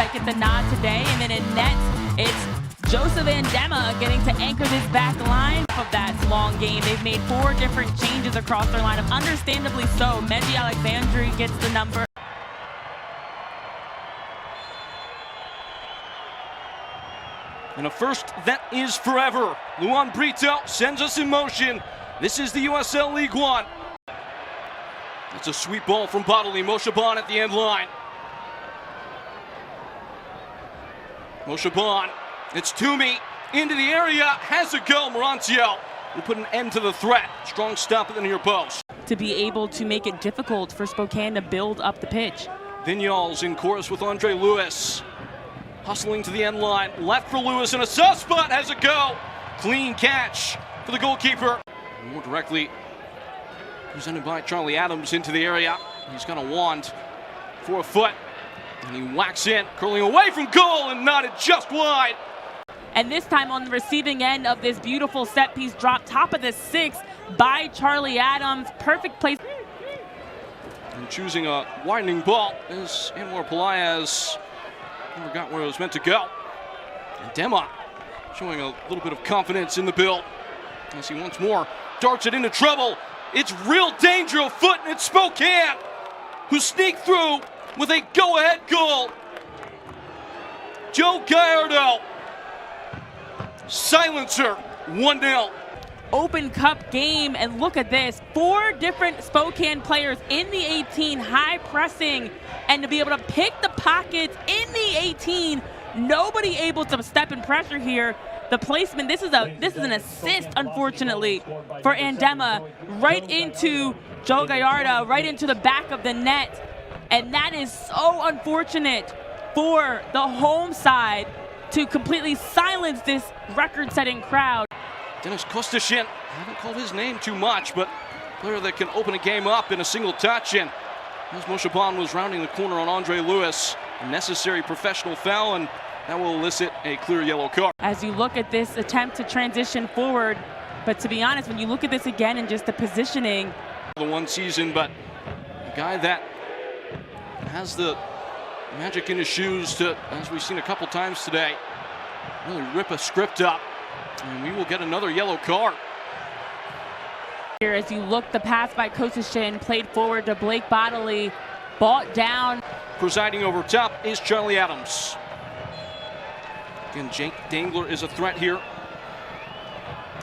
that gets a nod today. And then in net, it's Joseph Andema getting to anchor this back line of that long game. They've made 4 different changes across their lineup, understandably so. Meji Alexandri gets the number. And a first that is forever. Luan Brito sends us in motion. This is the USL League One. It's a sweet ball from Bodily. Moshe Bon at the end line. Moshe Bon. It's Toomey into the area. Has a go. Morancio will put an end to the threat. Strong stop at the near post. To be able to make it difficult for Spokane to build up the pitch. Vignals in chorus with Andre Lewis. Hustling to the end line. Left for Lewis, and a soft spot has a go. Clean catch for the goalkeeper. More directly presented by Charlie Adams into the area. He's got a wand for a foot. And he whacks in, curling away from goal and nodded just wide. And this time on the receiving end of this beautiful set piece drop, top of the 6 by Charlie Adams. Perfect place. And choosing a widening ball is Anwar Pelaez. Never got where it was meant to go. And Dema showing a little bit of confidence in the build as he once more darts it into trouble. It's real danger of foot, and it's Spokane who sneak through with a go-ahead goal. Joe Gallardo, silencer, 1-0. Open Cup game, and look at this. 4 different Spokane players in the 18, high pressing, and to be able to pick the pockets in the 18, nobody able to step in pressure here. The placement, this is an assist, unfortunately, for Andema, right into Joe Gallardo, right into the back of the net. And that is so unfortunate for the home side to completely silence this record-setting crowd. Dennis Kostashin, haven't called his name too much, but a player that can open a game up in a single touch. And as Moshe Bon was rounding the corner on Andre Lewis, a necessary professional foul, and that will elicit a clear yellow card. As you look at this attempt to transition forward, but to be honest, when you look at this again and just the positioning. The one season, but a guy that has the magic in his shoes to, as we've seen a couple times today, really rip a script up. And we will get another yellow card. Here, as you look, the pass by Kostashin played forward to Blake Bodily, bought down. Presiding over top is Charlie Adams. Again, Jake Dangler is a threat here.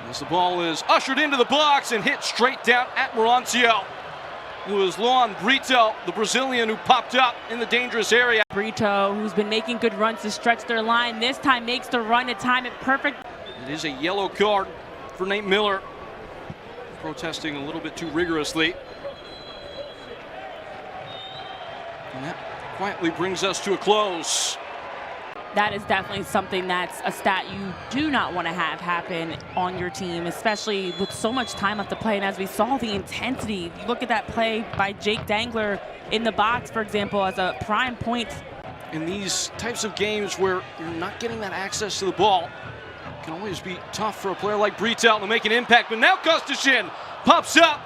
As the ball is ushered into the box and hit straight down at Morancio. It was Luan Brito, the Brazilian, who popped up in the dangerous area. Brito, who's been making good runs to stretch their line, this time makes the run to time it perfect. It is a yellow card for Nate Miller, protesting a little bit too rigorously. And that quietly brings us to a close. That is definitely something that's a stat you do not want to have happen on your team, especially with so much time left to play. And as we saw the intensity, you look at that play by Jake Dangler in the box, for example, as a prime point. In these types of games where you're not getting that access to the ball, it can always be tough for a player like Brito to make an impact. But now Kostashin pops up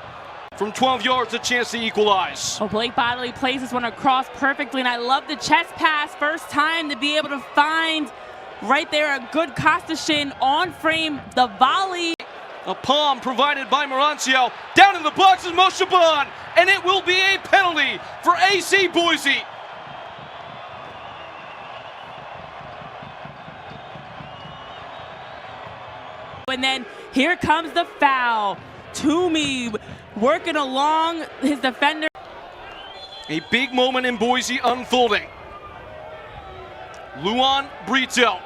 from 12 yards, a chance to equalize. Oh, Blake Bodily plays this one across perfectly, and I love the chest pass. First time to be able to find right there a good Kostashin on frame, the volley. A palm provided by Morancio. Down in the box is Moshe Bon, and it will be a penalty for AC Boise. And then here comes the foul. Toomey working along his defender. A big moment in Boise unfolding. Luan Brito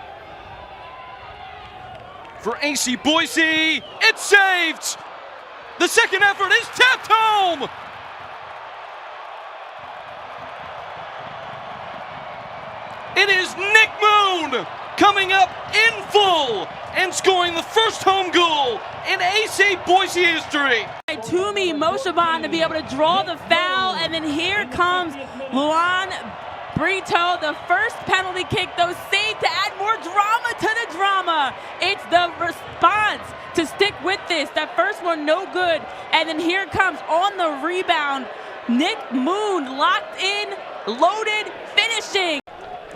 for AC Boise. It's saved. The second effort is tapped home. It is Nick Moon coming up in full and scoring the first home goal in AC Boise history. Toomey, Moshe Bon to be able to draw the foul, and then here comes Luan Brito, the first penalty kick, though saved to add more drama to the drama. It's the response to stick with this. That first one, no good. And then here comes on the rebound, Nick Moon, locked in, loaded, finishing.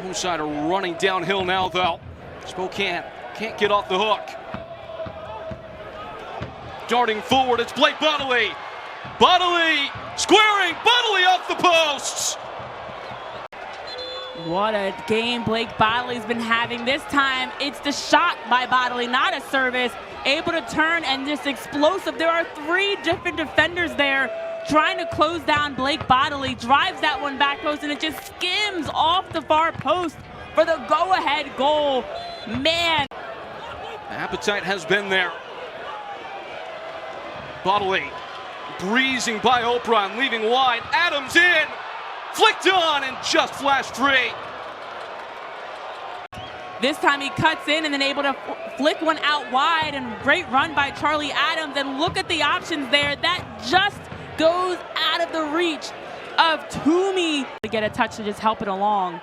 Home side are running downhill now, though. Spokane can't get off the hook. Darting forward, it's Blake Bodily. Bodily squaring, Bodily off the posts. What a game Blake Bodily's been having. This time, it's the shot by Bodily, not a service. Able to turn and just explosive. There are 3 different defenders there trying to close down Blake Bodily. Drives that one back post, and it just skims off the far post for the go-ahead goal. Man. The appetite has been there. Bodily breezing by Oprah and leaving wide. Adams in. Flicked on and just flashed free. This time he cuts in and then able to flick one out wide, and great run by Charlie Adams. And look at the options there. That just goes out of the reach of Toomey to get a touch to just help it along.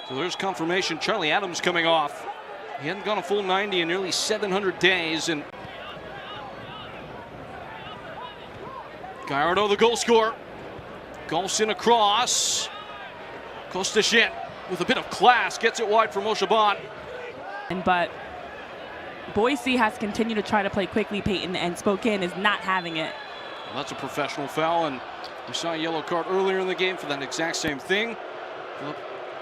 So there's confirmation. Charlie Adams coming off. He hadn't gone a full 90 in nearly 700 days. And Gallardo, the goal scorer. Golfs in across. Kostashin with a bit of class gets it wide for Moshaban. But Boise has continued to try to play quickly, Peyton, and Spokane is not having it. Well, that's a professional foul, and we saw a yellow card earlier in the game for that exact same thing.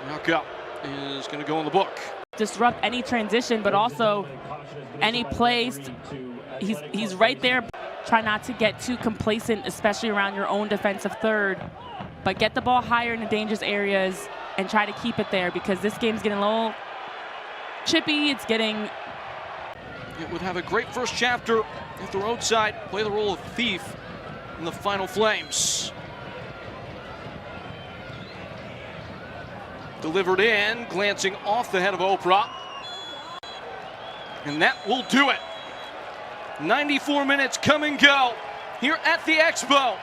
Knockout is going to go in the book. Disrupt any transition, but also any plays. He's right there. Try not to get too complacent, especially around your own defensive third. But get the ball higher in the dangerous areas and try to keep it there, because this game's getting a little chippy. It's getting... It would have a great first chapter if the roadside play the role of thief in the final flames. Delivered in, glancing off the head of Oprah. And that will do it. 94 minutes come and go here at the Expo.